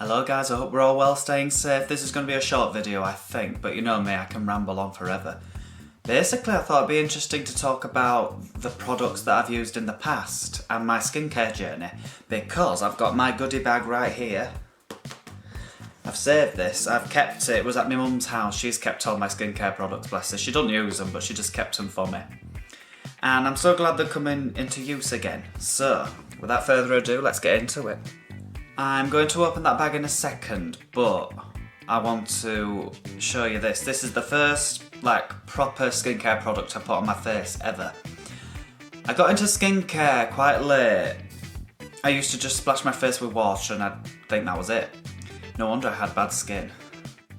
Hello guys, I hope we're all well, staying safe. This is going to be a short video, I think, but you know me, I can ramble on forever. Basically, I thought it'd be interesting to talk about the products that I've used in the past and my skincare journey, because I've got my goodie bag right here. I've saved this, I've kept it, it was at my mum's house, she's kept all my skincare products, bless her. She doesn't use them, but she just kept them for me. And I'm so glad they're coming into use again. So, without further ado, let's get into it. I'm going to open that bag in a second, but I want to show you this. This is the first proper skincare product I put on my face ever. I got into skincare quite late. I used to just splash my face with water and I'd think that was it. No wonder I had bad skin.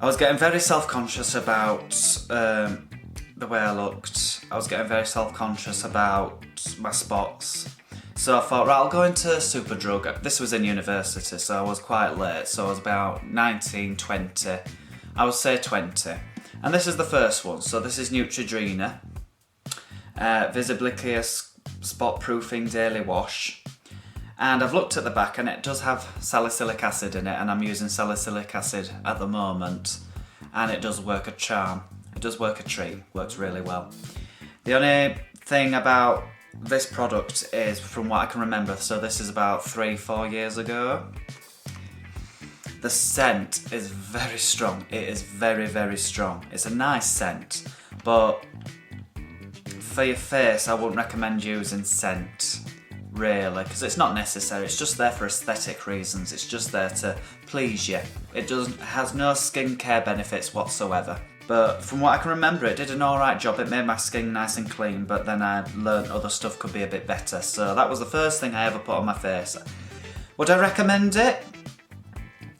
I was getting very self-conscious about the way I looked. I was getting very self-conscious about my spots. So I thought, right, I'll go into Superdrug. This was in university, so I was quite late. So I was about 19, 20. I would say 20. And this is the first one. So this is Neutrogena. Visibly Clear Spot Proofing Daily Wash. And I've looked at the back and it does have salicylic acid in it, and I'm using salicylic acid at the moment. And it does work a charm. It does work a treat. Works really well. The only thing about this product is, from what I can remember, so this is about 3-4 years ago. The scent is very strong. It is very, very strong. It's a nice scent, but for your face, I wouldn't recommend using scent, really, because it's not necessary. It's just there for aesthetic reasons. It's just there to please you. It has no skincare benefits whatsoever. But from what I can remember, it did an alright job. It made my skin nice and clean, but then I learned other stuff could be a bit better. So that was the first thing I ever put on my face. Would I recommend it?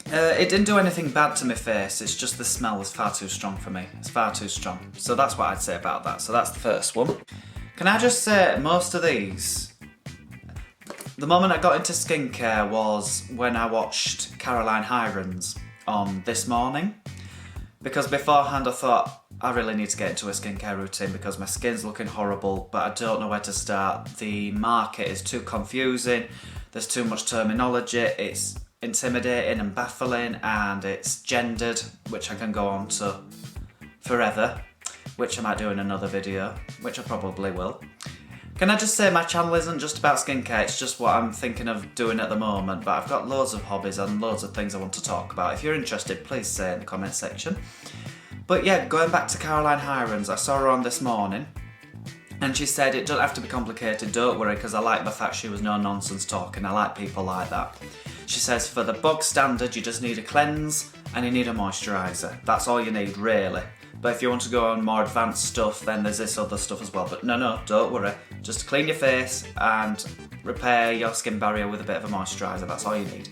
It didn't do anything bad to my face. It's just the smell is far too strong for me. It's far too strong. So that's what I'd say about that. So that's the first one. Can I just say, most of these, the moment I got into skincare was when I watched Caroline Hirons on This Morning. Because beforehand I thought, I really need to get into a skincare routine because my skin's looking horrible, but I don't know where to start. The market is too confusing, there's too much terminology, it's intimidating and baffling, and it's gendered, which I can go on to forever, which I might do in another video, which I probably will. Can I just say, my channel isn't just about skincare, it's just what I'm thinking of doing at the moment, but I've got loads of hobbies and loads of things I want to talk about. If you're interested, please say in the comment section. But yeah, going back to Caroline Hirons, I saw her on This Morning, and she said it doesn't have to be complicated, don't worry, because I like the fact she was no nonsense talking. I like people like that. She says for the bog standard, you just need a cleanse and you need a moisturizer. That's all you need, really. But if you want to go on more advanced stuff, then there's this other stuff as well. But no, don't worry. Just clean your face and repair your skin barrier with a bit of a moisturiser. That's all you need.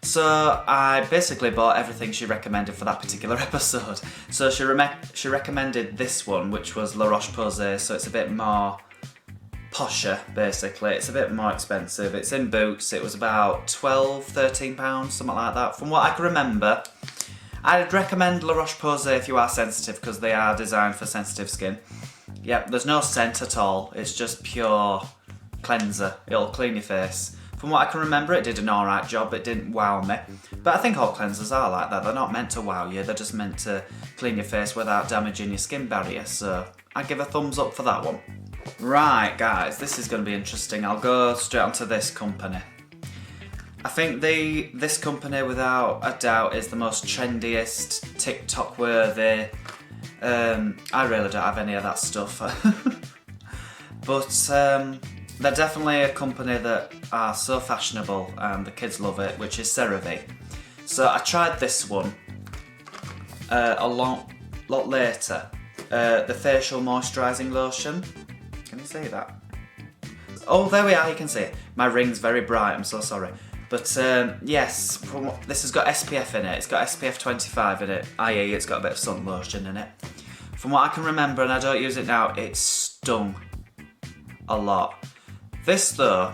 So I basically bought everything she recommended for that particular episode. So she recommended this one, which was La Roche Posay. So it's a bit more posher, basically. It's a bit more expensive. It's in Boots. It was about £12-13, something like that. From what I can remember, I'd recommend La Roche Posay if you are sensitive, because they are designed for sensitive skin. Yep, there's no scent at all, it's just pure cleanser. It'll clean your face. From what I can remember, it did an alright job, it didn't wow me. But I think all cleansers are like that, they're not meant to wow you, they're just meant to clean your face without damaging your skin barrier, so I'd give a thumbs up for that one. Right guys, this is going to be interesting. I'll go straight onto this company. I think this company, without a doubt, is the most trendiest, TikTok worthy. I really don't have any of that stuff. But they're definitely a company that are so fashionable and the kids love it, which is Cerave. So I tried this one a lot later. The facial moisturising lotion. Can you see that? Oh, there we are, you can see it. My ring's very bright, I'm so sorry. But yes, this has got SPF in it. It's got SPF 25 in it, i.e. it's got a bit of sun lotion in it. From what I can remember, and I don't use it now, it stung a lot. This though,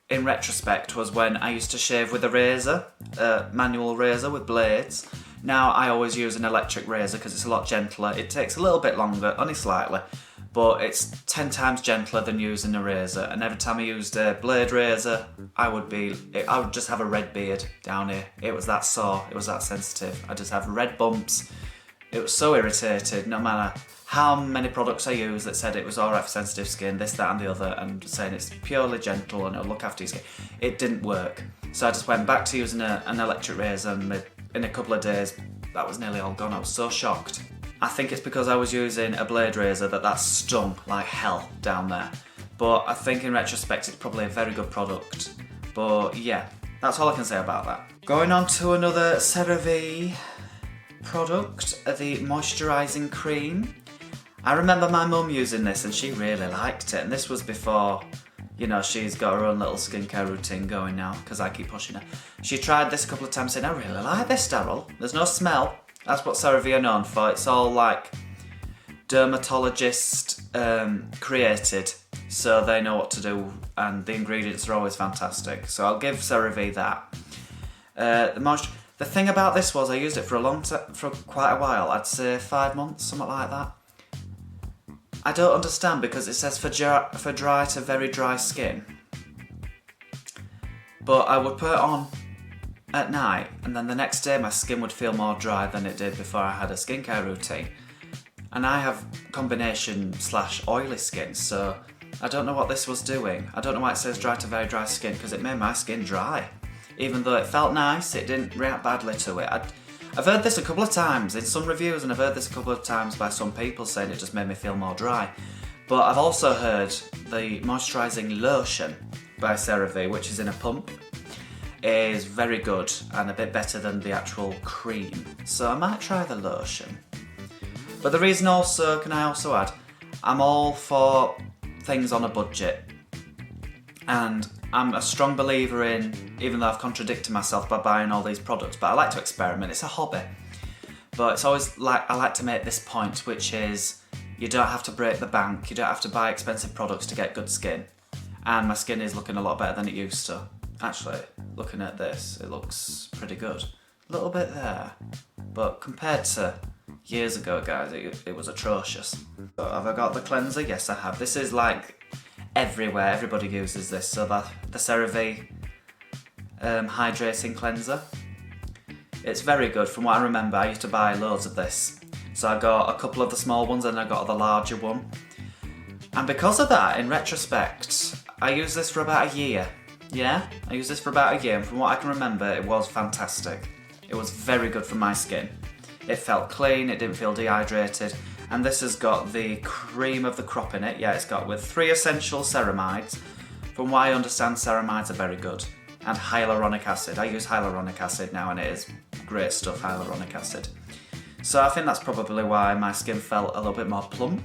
in retrospect, was when I used to shave with a razor, a manual razor with blades. Now I always use an electric razor because it's a lot gentler. It takes a little bit longer, only slightly, but it's 10 times gentler than using a razor. And every time I used a blade razor, I would just have a red beard down here. It was that sore, it was that sensitive. I just have red bumps. It was so irritated, no matter how many products I used that said it was alright for sensitive skin, this, that and the other, and saying it's purely gentle and it'll look after your skin. It didn't work. So I just went back to using an electric razor, and in a couple of days, that was nearly all gone. I was so shocked. I think it's because I was using a blade razor that stung like hell down there. But I think in retrospect it's probably a very good product. But yeah, that's all I can say about that. Going on to another CeraVe product, the Moisturising cream. I remember my mum using this and she really liked it, and this was before, you know, she's got her own little skincare routine going now because I keep pushing her. She tried this a couple of times saying, I really like this, Daryl. There's no smell. That's what CeraVe are known for. It's all like dermatologist created, so they know what to do, and the ingredients are always fantastic. So I'll give CeraVe that. The thing about this was I used it for quite a while. I'd say 5 months, something like that. I don't understand because it says for dry to very dry skin. But I would put it on at night, and then the next day my skin would feel more dry than it did before I had a skincare routine. And I have combination / oily skin, so I don't know what this was doing. I don't know why it says dry to very dry skin, because it made my skin dry. Even though it felt nice, it didn't react badly to it. I've heard this a couple of times in some reviews, and I've heard this a couple of times by some people saying it just made me feel more dry. But I've also heard the Moisturizing Lotion by CeraVe, which is in a pump, is very good and a bit better than the actual cream. So I might try the lotion. But the reason also, can I also add, I'm all for things on a budget. And I'm a strong believer in, even though I've contradicted myself by buying all these products, but I like to experiment, it's a hobby. But it's always I like to make this point, which is you don't have to break the bank, you don't have to buy expensive products to get good skin. And my skin is looking a lot better than it used to. Actually, looking at this, it looks pretty good. A little bit there, but compared to years ago, guys, it was atrocious. So have I got the cleanser? Yes, I have. This is like everywhere, everybody uses this. So the CeraVe Hydrating cleanser. It's very good. From what I remember, I used to buy loads of this. So I got a couple of the small ones and I got the larger one. And because of that, in retrospect, I used this for about a year. Yeah, I used this for about a year, and from what I can remember, it was fantastic. It was very good for my skin. It felt clean, it didn't feel dehydrated, and this has got the cream of the crop in it. Yeah, it's got with 3 essential ceramides. From what I understand, ceramides are very good. And hyaluronic acid. I use hyaluronic acid now, and it is great stuff, hyaluronic acid. So I think that's probably why my skin felt a little bit more plump.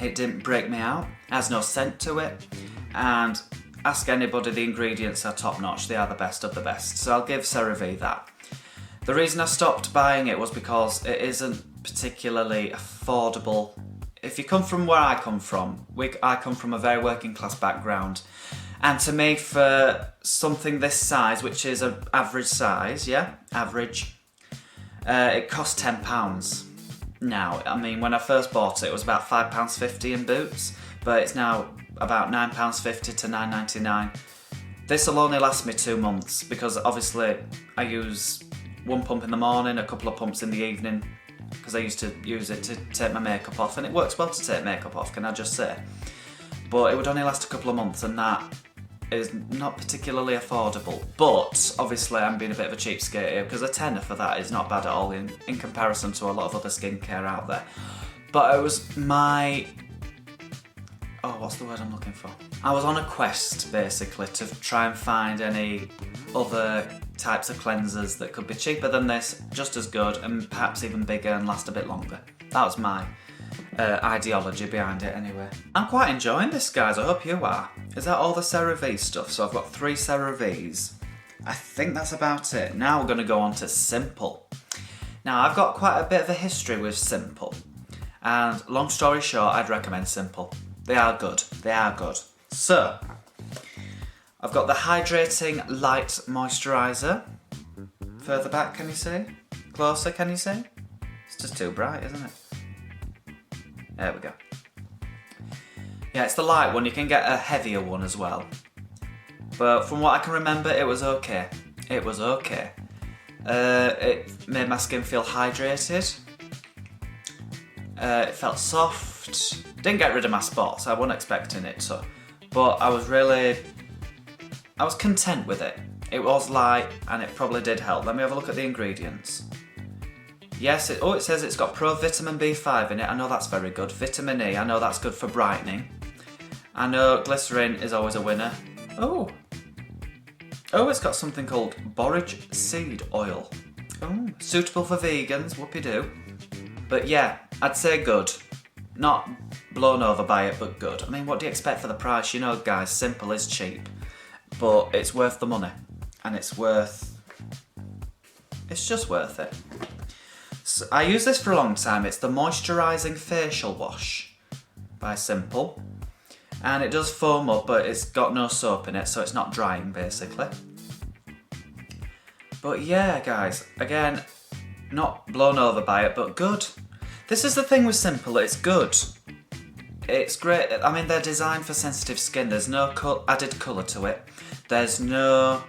It didn't break me out, it has no scent to it, and ask anybody, the ingredients are top notch, they are the best of the best. So I'll give CeraVe that. The reason I stopped buying it was because it isn't particularly affordable. If you come from where I come from, I come from a very working class background, and to me, for something this size, which is an average size, yeah, average, it cost £10. Now, I mean, when I first bought it was about £5.50 in Boots, but it's now about £9.50 to £9.99. This will only last me 2 months because obviously I use 1 pump in the morning, a couple of pumps in the evening, because I used to use it to take my makeup off, and it works well to take makeup off, can I just say. But it would only last a couple of months, and that is not particularly affordable. But obviously I'm being a bit of a cheapskate here, because a tenner for that is not bad at all in comparison to a lot of other skincare out there. But it was my... oh, what's the word I'm looking for? I was on a quest, basically, to try and find any other types of cleansers that could be cheaper than this, just as good, and perhaps even bigger and last a bit longer. That was my ideology behind it anyway. I'm quite enjoying this, guys, I hope you are. Is that all the CeraVe stuff? So I've got 3 CeraVes. I think that's about it. Now we're going to go on to Simple. Now I've got quite a bit of a history with Simple, and long story short, I'd recommend Simple. They are good, they are good. So, I've got the Hydrating Light Moisturizer. Further back, can you see? Closer, can you see? It's just too bright, isn't it? There we go. Yeah, it's the light one. You can get a heavier one as well. But from what I can remember, it was okay. It was okay. It made my skin feel hydrated. It felt soft. Didn't get rid of my spots. I wasn't expecting it to. But I was content with it. It was light and it probably did help. Let me have a look at the ingredients. Yes, it says it's got pro vitamin B5 in it. I know that's very good. Vitamin E, I know that's good for brightening. I know glycerin is always a winner. Oh, it's got something called borage seed oil. Oh, suitable for vegans, whoopee-doo. But yeah, I'd say good. Not blown over by it, but good. I mean, what do you expect for the price? You know, guys, simple is cheap. But it's worth the money. And it's just worth it. So I use this for a long time. It's the Moisturising Facial Wash by Simple. And it does foam up, but it's got no soap in it, so it's not drying, basically. But yeah, guys, again, not blown over by it, but good. This is the thing with Simple, it's good. It's great. I mean, they're designed for sensitive skin. There's no added colour to it. There's no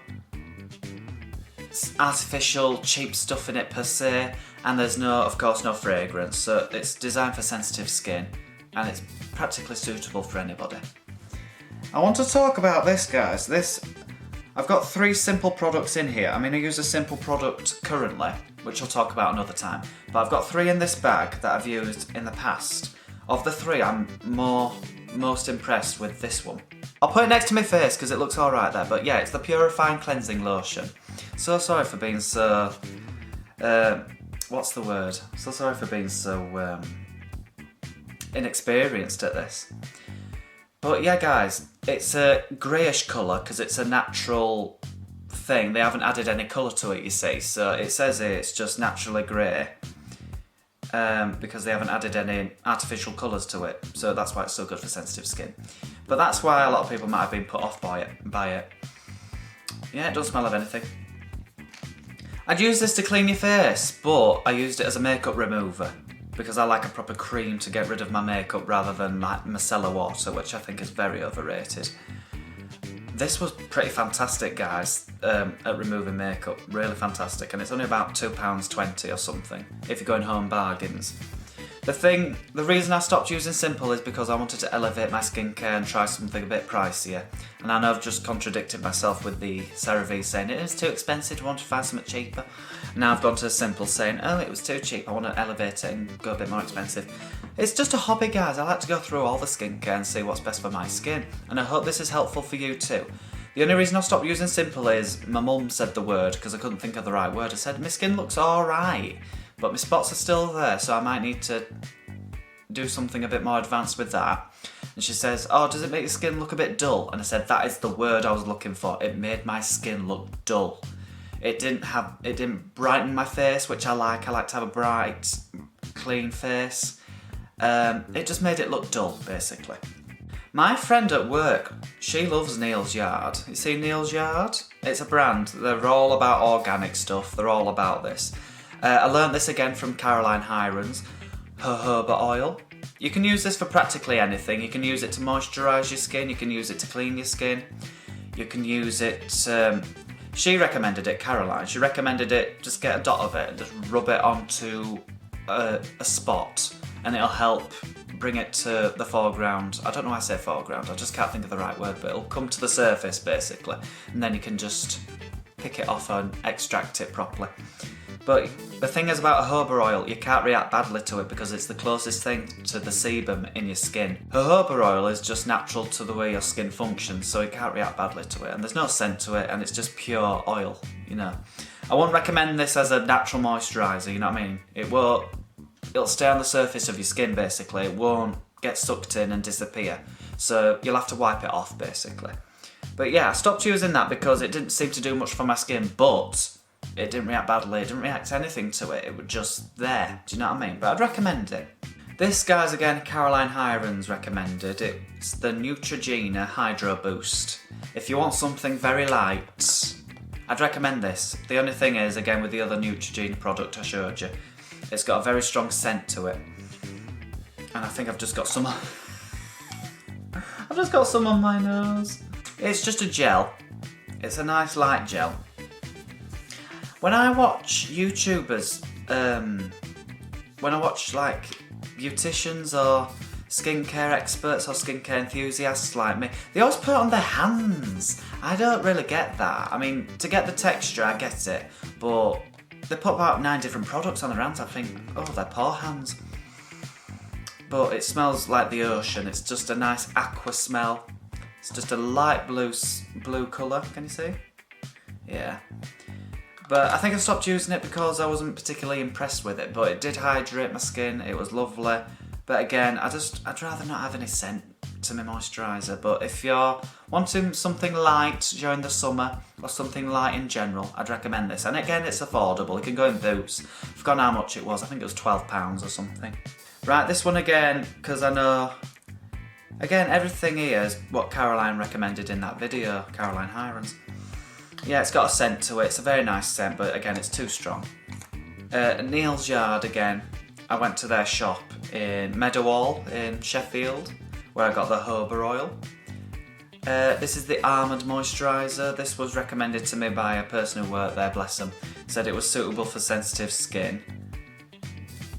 artificial cheap stuff in it per se, and there's of course no fragrance. So it's designed for sensitive skin, and it's practically suitable for anybody. I want to talk about this, guys. I've got 3 Simple products in here. I mean, I use a Simple product currently, which I'll talk about another time. But I've got 3 in this bag that I've used in the past. Of the 3, I'm most impressed with this one. I'll put it next to my face because it looks alright there. But yeah, it's the Purifying Cleansing Lotion. So sorry for being so... what's the word? So sorry for being so inexperienced at this. But yeah, guys, it's a greyish colour because it's a natural thing. They haven't added any colour to it, you see. So it says here it's just naturally grey because they haven't added any artificial colours to it. So that's why it's so good for sensitive skin. But that's why a lot of people might have been put off by it. Yeah, it doesn't smell of anything. I'd use this to clean your face, but I used it as a makeup remover because I like a proper cream to get rid of my makeup rather than my micellar water, which I think is very overrated. This was pretty fantastic, guys, at removing makeup. Really fantastic, and it's only about £2.20 or something if you're going home bargains. The reason I stopped using Simple is because I wanted to elevate my skincare and try something a bit pricier. And I know I've just contradicted myself with the Cerave saying it is too expensive, I want to find something cheaper. Now I've gone to Simple saying, oh, it was too cheap, I want to elevate it and go a bit more expensive. It's just a hobby, guys. I like to go through all the skincare and see what's best for my skin. And I hope this is helpful for you too. The only reason I stopped using Simple is my mum said the word because I couldn't think of the right word. I said, my skin looks alright, but my spots are still there, so I might need to do something a bit more advanced with that. And she says, oh, does it make your skin look a bit dull? And I said, that is the word I was looking for. It made my skin look dull. It didn't brighten my face, which I like. I like to have a bright, clean face. It just made it look dull, basically. My friend at work, she loves Neal's Yard. You see Neal's Yard? It's a brand. They're all about organic stuff. They're all about this. I learnt this again from Caroline Hirons. Jojoba Oil. You can use this for practically anything. You can use it to moisturise your skin. You can use it to clean your skin. You can use it... she recommended it, Caroline. She recommended it, just get a dot of it and just rub it onto a spot and it'll help bring it to the foreground. I don't know why I say foreground. I just can't think of the right word, but it'll come to the surface, basically. And then you can just pick it off and extract it properly. But the thing is about jojoba oil, you can't react badly to it because it's the closest thing to the sebum in your skin. Jojoba oil is just natural to the way your skin functions, so you can't react badly to it. And there's no scent to it, and it's just pure oil, you know. I won't recommend this as a natural moisturiser, you know what I mean? It'll stay on the surface of your skin, basically. It won't get sucked in and disappear. So you'll have to wipe it off, basically. But yeah, I stopped using that because it didn't seem to do much for my skin, but it didn't react badly, it didn't react to anything to it, it was just there, do you know what I mean? But I'd recommend it. This, guys, again, Caroline Hirons recommended. It's the Neutrogena Hydro Boost. If you want something very light, I'd recommend this. The only thing is, again, with the other Neutrogena product I showed you, it's got a very strong scent to it. And I think I've just got some... I've just got some on my nose. It's just a gel. It's a nice light gel. When I watch YouTubers, when I watch like beauticians or skincare experts or skincare enthusiasts like me, they always put it on their hands. I don't really get that. I mean, to get the texture, I get it, but they put about 9 different products on their hands. I think, oh, they're poor hands. But it smells like the ocean. It's just a nice aqua smell. It's just a light blue colour. Can you see? Yeah. But I think I stopped using it because I wasn't particularly impressed with it. But it did hydrate my skin. It was lovely. But again, I'd rather not have any scent to my moisturiser. But if you're wanting something light during the summer or something light in general, I'd recommend this. And again, it's affordable. It can go in Boots. I've forgotten how much it was. I think it was £12 or something. Right, this one again, because I know, again, everything here is what Caroline recommended in that video, Caroline Hirons. Yeah, it's got a scent to it. It's a very nice scent, but again, it's too strong. Neal's Yard again. I went to their shop in Meadowhall in Sheffield, where I got the jojoba oil. This is the Almond Moisturizer. This was recommended to me by a person who worked there, bless them. Said it was suitable for sensitive skin.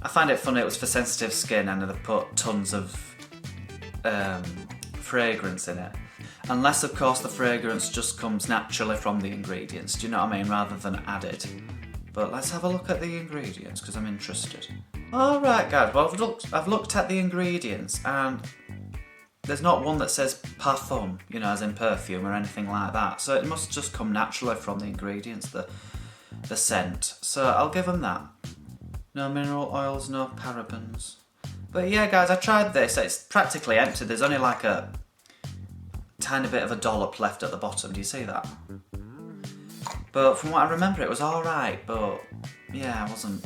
I find it funny it was for sensitive skin and they've put tons of fragrance in it. Unless, of course, the fragrance just comes naturally from the ingredients, do you know what I mean, rather than added. But let's have a look at the ingredients, because I'm interested. Alright guys, well I've looked at the ingredients and there's not one that says parfum, you know, as in perfume or anything like that. So it must just come naturally from the ingredients, the scent. So I'll give them that. No mineral oils, no parabens. But yeah guys, I tried this. It's practically empty. There's only like a tiny bit of a dollop left at the bottom. Do you see that? But from what I remember, it was alright. But yeah, I wasn't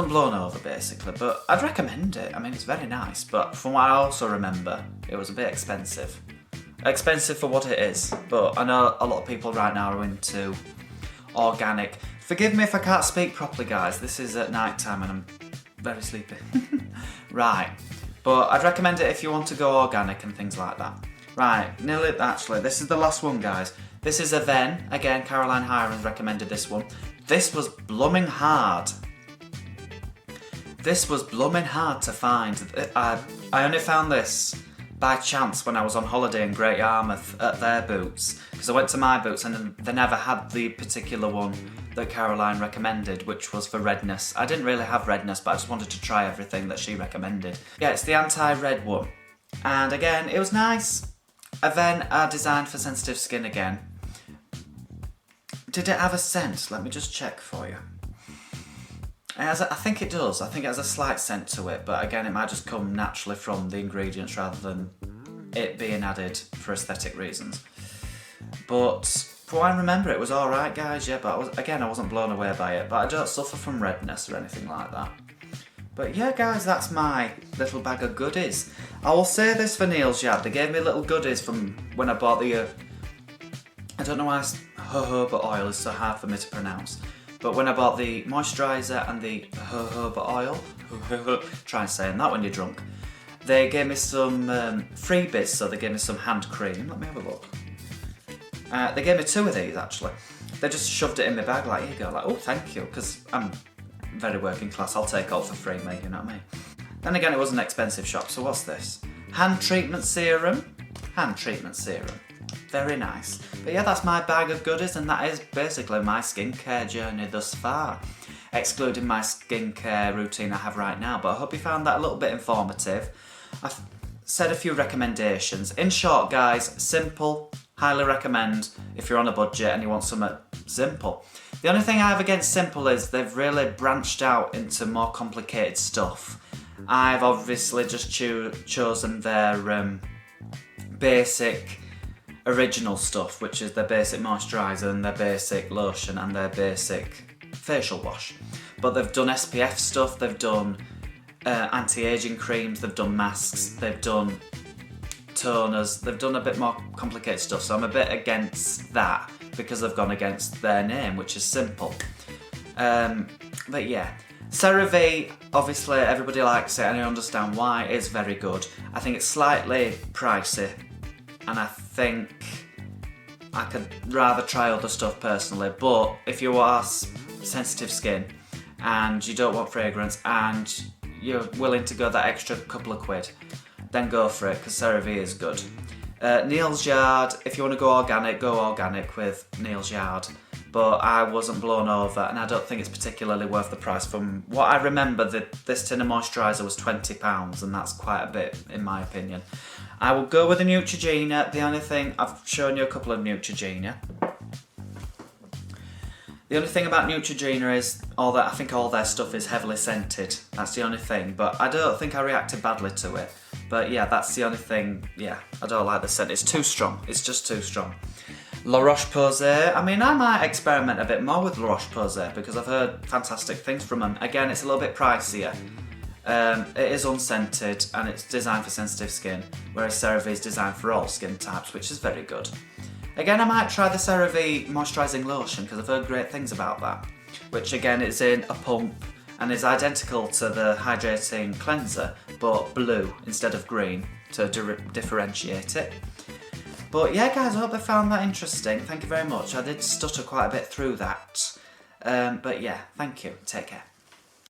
blown over basically. But I'd recommend it. I mean, it's very nice. But from what I also remember, it was a bit expensive. Expensive for what it is. But I know a lot of people right now are into organic. Forgive me if I can't speak properly, guys. This is at night time and I'm very sleepy. Right, but I'd recommend it if you want to go organic and things like that. Right, actually, this is the last one, guys. This is Avene. Again, Caroline Hirons recommended this one. This was blooming hard. This was blooming hard to find. I only found this by chance when I was on holiday in Great Yarmouth at their Boots, because I went to my Boots and they never had the particular one that Caroline recommended, which was for redness. I didn't really have redness, but I just wanted to try everything that she recommended. Yeah, it's the anti-red one. And again, it was nice. Avene are designed for sensitive skin again. Did it have a scent? Let me just check for you. I think it does. I think it has a slight scent to it, but again, it might just come naturally from the ingredients rather than it being added for aesthetic reasons. But from what I remember, it was alright, guys, yeah, but I wasn't blown away by it, but I don't suffer from redness or anything like that. But yeah, guys, that's my little bag of goodies. I will say this for Neal's Yard. They gave me little goodies from when I bought the... I don't know why jojoba oil is so hard for me to pronounce. But when I bought the moisturiser and the jojoba oil, try saying that when you're drunk, they gave me some freebies, so they gave me some hand cream. Let me have a look. They gave me 2 of these, actually. They just shoved it in my bag like, here you go, like, oh, thank you, because I'm very working class. I'll take all for free, mate, you know what I mean? Then again, it was an expensive shop, so what's this? Hand treatment serum. Hand treatment serum. Very nice. But yeah, that's my bag of goodies, and that is basically my skincare journey thus far, excluding my skincare routine I have right now. But I hope you found that a little bit informative. I've said a few recommendations. In short, guys, simple, highly recommend if you're on a budget and you want something simple. The only thing I have against simple is they've really branched out into more complicated stuff. I've obviously just chosen their basic original stuff, which is their basic moisturiser and their basic lotion and their basic facial wash. But they've done SPF stuff, they've done anti-aging creams, they've done masks, they've done toners, they've done a bit more complicated stuff, so I'm a bit against that because they've gone against their name, which is simple. But yeah, Cerave, obviously everybody likes it and I understand why. It's very good. I think it's slightly pricey and I think I could rather try other stuff personally, but if you are sensitive skin and you don't want fragrance and you're willing to go that extra couple of quid, then go for it, because Cerave is good. Neal's Yard, if you want to go organic with Neal's Yard, but I wasn't blown over and I don't think it's particularly worth the price. From what I remember, this tin of moisturiser was £20 and that's quite a bit in my opinion. I will go with the Neutrogena. The only thing, I've shown you a couple of Neutrogena. The only thing about Neutrogena is I think all their stuff is heavily scented. That's the only thing, but I don't think I reacted badly to it. But yeah, that's the only thing, yeah, I don't like the scent. It's too strong, it's just too strong. Roche Posay, I mean, I might experiment a bit more with Roche Posay because I've heard fantastic things from them. Again, it's a little bit pricier. It is unscented and it's designed for sensitive skin, whereas Cerave is designed for all skin types, which is very good. Again, I might try the Cerave Moisturising Lotion because I've heard great things about that, which again is in a pump and is identical to the Hydrating cleanser, but blue instead of green to differentiate it. But yeah guys, I hope you found that interesting. Thank you very much. I did stutter quite a bit through that. But yeah, thank you. Take care.